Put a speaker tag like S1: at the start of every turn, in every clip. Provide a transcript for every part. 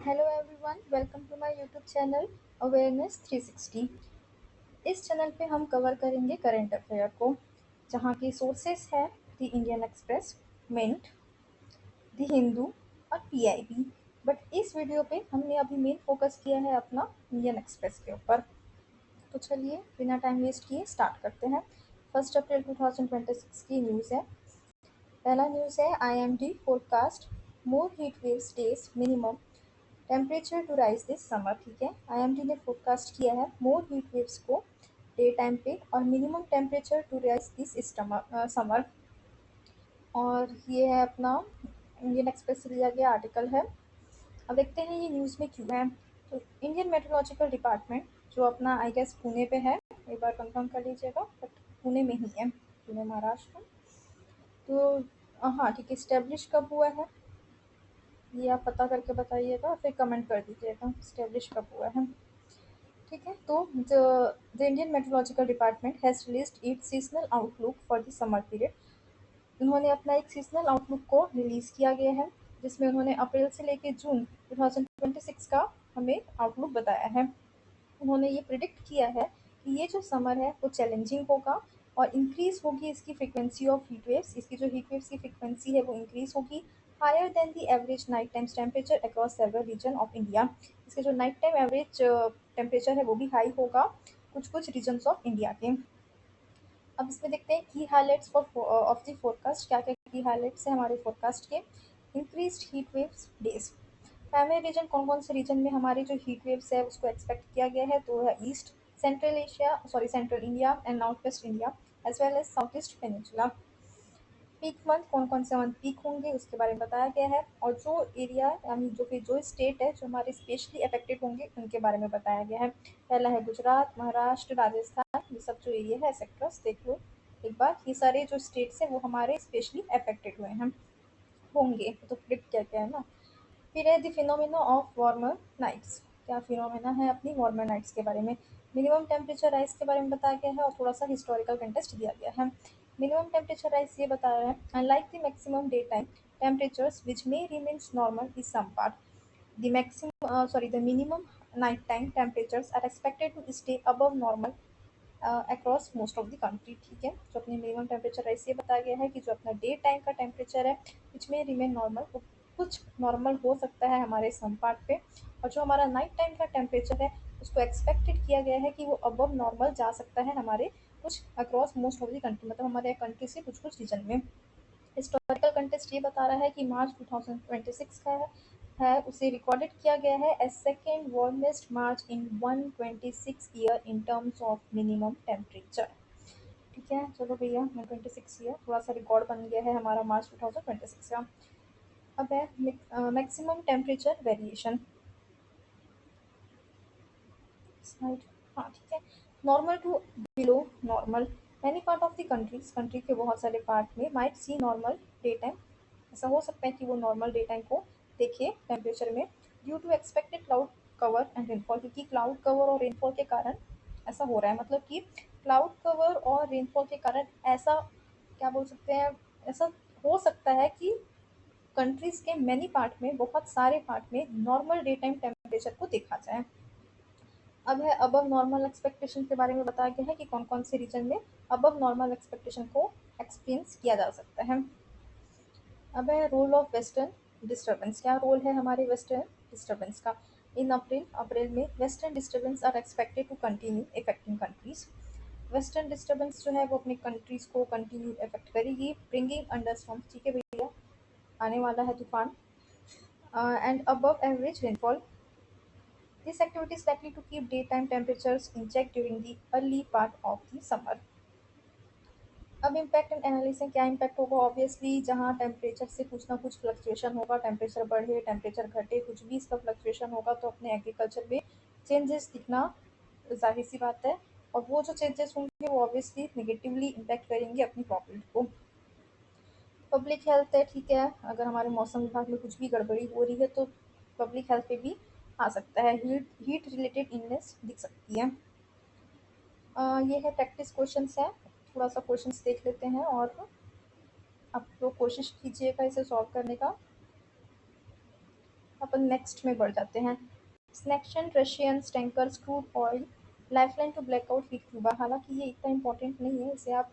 S1: Hello everyone, welcome to my YouTube channel awareness 360। इस channel पे हम कवर करेंगे करंट अफेयर को, जहाँ की सोर्सेस है the Indian Express, Mint, the Hindu और पीआईबी। बट इस वीडियो पे हमने अभी मेन फोकस किया है अपना इंडियन एक्सप्रेस के ऊपर। तो चलिए बिना टाइम वेस्ट किए स्टार्ट करते हैं। 1 अप्रैल 2026 की न्यूज़ है। पहला न्यूज़ है IMD forecast more heat waves days minimum temperature to rise this summer. ठीक है, आईएमडी ने फोरकास्ट किया है मोर हीट वेव्स को डे टाइम पे और minimum temperature to rise this summer. और ये है अपना इंडियन एक्सप्रेस से लिया गया आर्टिकल है। अब देखते हैं ये न्यूज़ में क्यों है। तो इंडियन मेट्रोलॉजिकल डिपार्टमेंट जो अपना आई गेस पुणे पे है, एक बार कंफर्म कर लीजिएगा, बट पुणे में ही है, पुणे महाराष्ट्र। तो हाँ ठीक है, इस्टेब्लिश कब हुआ है ये आप पता करके बताइएगा, फिर कमेंट कर दीजिएगा इस्टेब्लिश कब हुआ है। ठीक है, तो the Indian meteorological department has released its seasonal outlook for the summer period. उन्होंने अपना एक सीजनल आउटलुक को रिलीज़ किया गया है, जिसमें उन्होंने अप्रैल से लेकर जून 2026 का हमें आउटलुक बताया है। उन्होंने ये प्रिडिक्ट किया है कि ये जो समर है वो चैलेंजिंग होगा और इंक्रीज होगी इसकी फ्रीक्वेंसी ऑफ हीट वेव्स। इसकी जो हीट वेव्स की फ्रीक्वेंसी है वो इंक्रीज होगी higher than the average night times temperature across several region of India. इसके जो नाइट टाइम एवरेज टेम्परेचर है वो भी हाई होगा कुछ कुछ रीजन्स ऑफ इंडिया के। अब इसमें देखते हैं की हाईलाइट्स ऑफ द फोरकास्ट, क्या क्या की हाईलाइट्स है हमारे फोरकास्ट के। Increased heat waves days, primary region कौन कौन से रीजन में हमारी जो हीट वेव्स है उसको एक्सपेक्ट किया गया है, तो है east central Asia, sorry central India and north west India as well as south east peninsula. Peak month कौन कौन से मंथ पीक होंगे उसके बारे में बताया गया है, और जो एरिया यानी जो स्टेट है जो हमारे स्पेशली अफेक्टेड होंगे उनके बारे में बताया गया है। पहला है गुजरात, महाराष्ट्र, राजस्थान, ये सब जो एरिया है सेक्टर्स देख लो एक बार। ये सारे जो स्टेट्स हैं वो हमारे स्पेशली अफेक्टेड हुए हैं होंगे, तो प्रिडिक्ट किया गया है ना। फिर है the phenomena of warmer nights, क्या फिनोमेना है अपनी वार्मर नाइट्स के बारे में। मिनिमम टेम्परेचर राइज के बारे में बताया गया है और थोड़ा सा हिस्टोरिकल कंटेस्ट दिया गया है। मिनिमम टेम्परेचर राइज ये बताया है, unlike the maximum day time temperatures which may remains normal is some part. The minimum nighttime temperatures are expected to stay above normal across most of the country. ठीक है, जो अपने minimum temperature ऐसे बताया गया है कि जो अपना डे टाइम का टेम्परेचर है विच में रिमेन नॉर्मल, वो कुछ नॉर्मल हो सकता है हमारे सम पार्ट पे, और जो हमारा नाइट टाइम का टेम्परेचर है उसको एक्सपेक्टेड किया गया है कि वो अबव नॉर्मल जा सकता है हमारे कुछ across most of the country, मतलब हमारे कंट्री से कुछ कुछ रीजन में। हिस्टोरिकल कंटेस्ट ये बता रहा है कि मार्च 2026 का है उसे रिकॉर्डेड किया गया है as second warmest March in 126 year in terms of minimum temperature. ठीक है, चलो भैया 126 ईयर थोड़ा सा रिकॉर्ड बन गया है हमारा मार्च 2026 का। अब है मैक्सिमम टेम्परेचर वेरिएशन साइड। हाँ ठीक है, normal to below normal, many part of the countries, country के बहुत सारे पार्ट में might see normal day time, ऐसा हो सकता है कि वो नॉर्मल डे टाइम को देखे टेम्परेचर में, due to expected cloud cover and rainfall, क्योंकि क्लाउड कवर और रेनफॉल के कारण ऐसा हो रहा है, मतलब कि क्लाउड कवर और रेनफॉल के कारण ऐसा क्या बोल सकते हैं, ऐसा हो सकता है कि कंट्रीज के मैनी पार्ट में, बहुत सारे पार्ट में नॉर्मल डे टाइम टेम्परेचर को देखा जाए। अब है अबव नॉर्मल एक्सपेक्टेशन के बारे में बताया गया है कि कौन कौन से रीजन में अबव नॉर्मल एक्सपेक्टेशन को एक्सपीरियंस किया जा सकता है। अब है रोल ऑफ वेस्टर्न डिस्टर्बेंस, क्या रोल है हमारे वेस्टर्न डिस्टर्बेंस का। इन अप्रैल में western disturbance are expected to continue affecting countries. Western disturbance जो है वो अपनी कंट्रीज को कंटिन्यू इफेक्ट करेगी, ब्रिंगिंग अंडरस्टॉर्म, ठीक है भैया आने वाला है तूफान, and above average rainfall. This activity is likely to keep daytime temperatures in check during the early part of the summer. अब इम्पैक्ट एंड एनालिसिस, क्या इम्पैक्ट होगा, ऑब्वियसली जहाँ टेम्परेचर से कुछ ना कुछ फ्लक्चुएशन होगा, टेम्परेचर बढ़े टेम्परेचर घटे कुछ भी इसका फ्लक्चुएशन होगा तो अपने एग्रीकल्चर में चेंजेस दिखना जाहिर सी बात है, और वो जो चेंजेस होंगे वो ऑब्वियसली नेगेटिवली इम्पैक्ट करेंगे अपनी प्रॉफिट को। पब्लिक हेल्थ है, ठीक है, अगर हमारे मौसम विभाग में कुछ भी गड़बड़ी हो रही है तो पब्लिक हेल्थ पे भी आ सकता है, हीट रिलेटेड इलनेस दिख सकती है। ये है प्रैक्टिस क्वेश्चंस है, थोड़ा सा क्वेश्चंस देख लेते हैं और आप लोग कोशिश कीजिएगा इसे सॉल्व करने का। अपन नेक्स्ट में बढ़ जाते हैं। Sanctions Russian tankers crude oil lifeline to blackout with Cuba. हालांकि ये इतना इंपॉर्टेंट नहीं है, इसे आप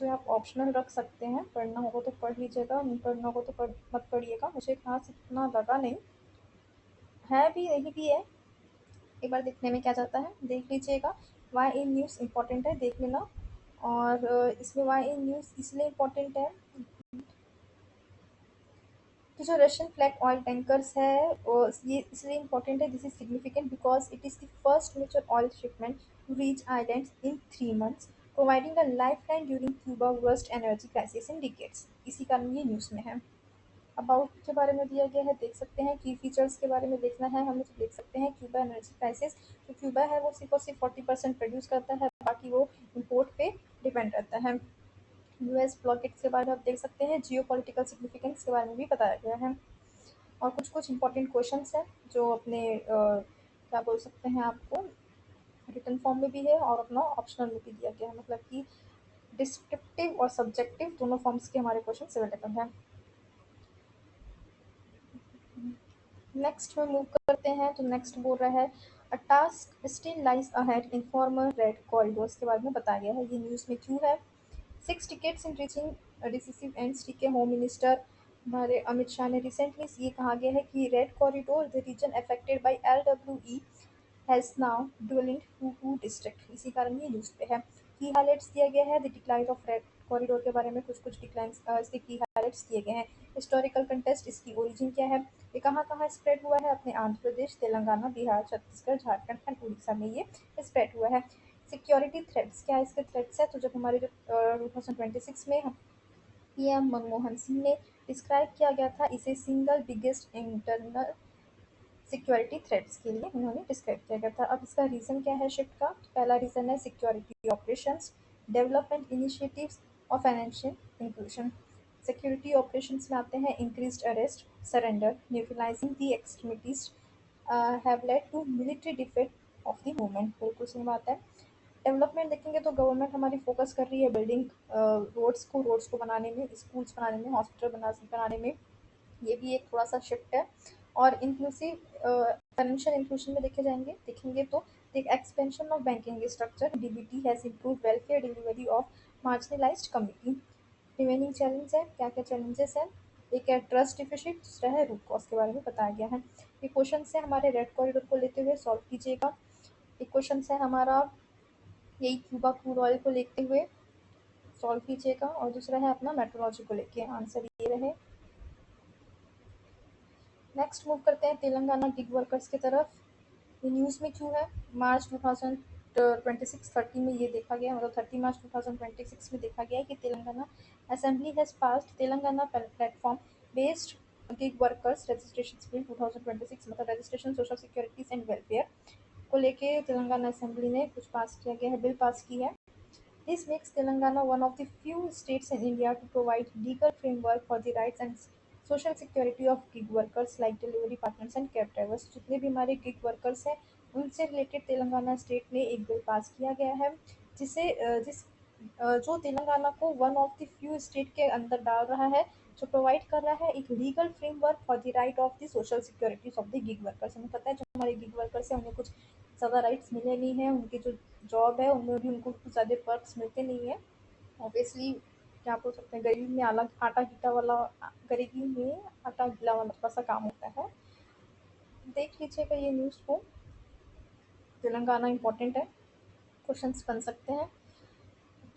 S1: आप ऑप्शनल रख सकते हैं। पढ़ना होगा तो पढ़ लीजिएगा, नहीं पढ़ना होगा तो मत पढ़िएगा। मुझे खास इतना लगा नहीं है, भी नहीं भी है, एक बार देखने में क्या जाता है देख लीजिएगा। वाई इन न्यूज़ इंपॉर्टेंट है, देख लेना। और इसमें वाई इन न्यूज़ इसलिए इम्पोर्टेंट है कि जो रशियन फ्लैग ऑयल टैंकर्स है ये इसलिए इम्पोर्टेंट है, this is significant because it is the first major oil shipment to reach islands in 3 months, providing a life line during Cuba worst energy crisis in decades. इसी कारण ये news में है। About के बारे में दिया गया है, देख सकते हैं। की फीचर्स के बारे में देखना है हमें तो देख सकते हैं। क्यूबा एनर्जी क्राइसिस, जो क्यूबा है वो सिर्फ और सिर्फ 40% प्रोड्यूस करता है, बाकी वो इम्पोर्ट पे डिपेंड रहता है। यूएस ब्लॉकेट के बारे में आप देख सकते हैं। जियो पॉलिटिकल सिग्निफिकेंस के बारे में भी बताया गया है। और कुछ कुछ इंपॉर्टेंट क्वेश्चंस हैं जो अपने क्या बोल सकते हैं आपको रिटन फॉर्म में भी है और अपना ऑप्शनल में भी दिया गया है, मतलब कि डिस्क्रिप्टिव और सब्जेक्टिव दोनों फॉर्म्स के हमारे क्वेश्चन अवेलेबल हैं। नेक्स्ट में मूव करते हैं तो नेक्स्ट बोल रहा है अ task still lies ahead in farmer red corridors के बारे में बताया गया है। ये न्यूज़ में क्यों है? 6 decades in reaching decisive ends, ठीक है। होम मिनिस्टर हमारे अमित शाह ने रिसेंटली ये कहा गया है कि red corridor the region affected by LWE has now dwelling to district. इसी कारण ये न्यूज़ पे है। की हाइलाइट्स दिया गया है the decline of red corridor के बारे में, कुछ कुछ डिक्लाइन इसके की हाइलाइट्स दिए गए हैं। हिस्टोरिकल कंटेस्ट, इसकी ओरिजिन क्या है, ये कहाँ कहाँ स्प्रेड हुआ है, अपने आंध्र प्रदेश, तेलंगाना, बिहार, छत्तीसगढ़, झारखंड एंड उड़ीसा में ये स्प्रेड हुआ है। सिक्योरिटी थ्रेट्स, क्या इसके थ्रेट्स है? तो जब हमारे जो 2026 में पीएम मनमोहन सिंह ने डिस्क्राइब किया गया था इसे single biggest internal security threats के लिए उन्होंने डिस्क्राइब किया गया था। अब इसका रीज़न क्या है शिफ्ट का? तो पहला रीज़न है सिक्योरिटी ऑपरेशंस, डेवलपमेंट इनिशिएटिव्स और फाइनेंशियल इंक्लूजन। सिक्योरिटी ऑपरेशंस में आते हैं increased arrest, surrender, neutralizing the extremities have led to military defeat of the movement. बिल्कुल सही बात है। डेवलपमेंट देखेंगे तो गवर्नमेंट हमारी फोकस कर रही है बिल्डिंग रोड्स को बनाने में, स्कूल्स बनाने में, हॉस्पिटल बनाने में। ये भी एक थोड़ा सा शिफ्ट है। और इंक्लूसिव फाइनेंशियल इंक्लूजन में देखेंगे तो expansion of banking structure, DBT has improve welfare delivery of marginalised community. Remaining challenge है, क्या क्या चैलेंजेस हैं? एक है ट्रस्ट डिफिसिट, दूसरा है रूट कॉज के बारे में बताया गया है। ये क्वेश्चन है हमारे रेड कॉरिडोर को लेते हुए सॉल्व कीजिएगा। एक क्वेश्चन है हमारा यही क्यूबा क्रूड ऑयल को लेते हुए सॉल्व कीजिएगा, और दूसरा है अपना मेट्रोलॉजी को लेके। आंसर ये रहे। नेक्स्ट मूव करते हैं तेलंगाना गिग वर्कर्स की तरफ। ये न्यूज़ में क्यों है? मार्च 2026-30 में ये देखा गया, मतलब 30 मार्च 2026 में देखा गया है कि Telangana assembly has passed Telangana platform based gig workers registration bill 2026, मतलब registration social securities and welfare को लेके तेलंगाना असेंबली ने कुछ पास किया गया है, बिल पास की है। This makes Telangana one of the few states in India to provide legal framework for the rights and social security of gig workers like delivery partners and cab drivers। जितने भी हमारे gig workers हैं उनसे related Telangana state में एक bill pass किया गया है, जो तेलंगाना को one of the few state के अंदर डाल रहा है, जो प्रोवाइड कर रहा है एक legal framework for the right of the social securities of the gig workers. हमें पता है जो हमारे गिग वर्कर्स हैं उन्हें कुछ ज़्यादा राइट्स मिले नहीं हैं, उनकी जो जॉब है उनमें भी उनको कुछ ज़्यादा पर्क्स मिलते नहीं हैं। ऑब्वियसली क्या बोल सकते हैं, गरीब में गरीबी में आटा गीला वाला थोड़ा सा काम होता है। देख लीजिएगा ये न्यूज़ को, तेलंगाना इंपॉर्टेंट है, क्वेश्चंस बन सकते हैं।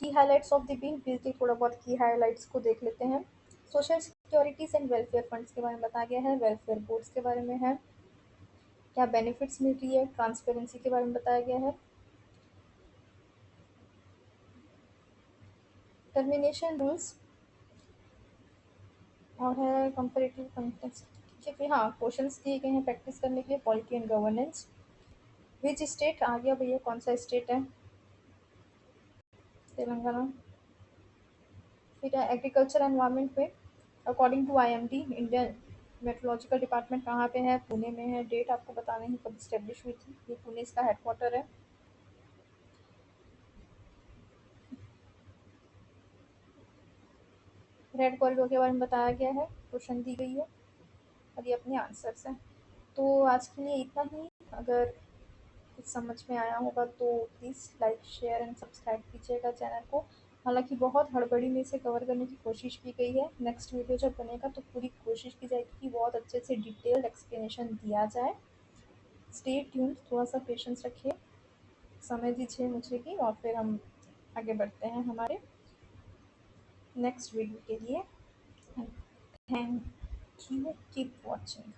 S1: की हाइलाइट्स ऑफ द बिल थोड़ा बहुत की हाइलाइट्स को देख लेते हैं। Social securities and welfare funds के बारे में बताया गया है, वेलफेयर बोर्ड्स के बारे में है, क्या बेनिफिट्स मिल रही है, ट्रांसपेरेंसी के बारे में बताया गया है। टर्मिनेशन रूल्स और है कंपेरेटिव कंटेक्स्ट, ठीक है। फिर हाँ क्वेश्चंस दिए गए हैं प्रैक्टिस करने के लिए। Polity and governance, which state आ गया भैया, कौन सा स्टेट है? तेलंगाना। फिर है एग्रीकल्चर एनवायरनमेंट पे, according to IMD Indian meteorological department कहाँ पे है? पुणे में है। डेट आपको बताना ही कब स्टेब्लिश हुई थी, ये पुणे इसका हेडक्वार्टर है। रेड कॉरिडोर के बारे में बताया गया है, क्वेश्चन दी गई है। और ये अपने आंसर्स हैं। तो आज के लिए इतना ही। अगर कुछ समझ में आया होगा तो please like share and subscribe कीजिएगा चैनल को। हालांकि बहुत हड़बड़ी में इसे कवर करने की कोशिश की गई है। नेक्स्ट वीडियो जब बनेगा तो पूरी कोशिश की जाएगी कि बहुत अच्छे से डिटेल्ड एक्सप्लेनेशन दिया जाए। स्टे ट्यून्ड, थोड़ा सा पेशेंस रखिए, समय दीजिए मुझे भी, और फिर हम आगे बढ़ते हैं हमारे नेक्स्ट वीडियो के लिए। Thank you, keep watching.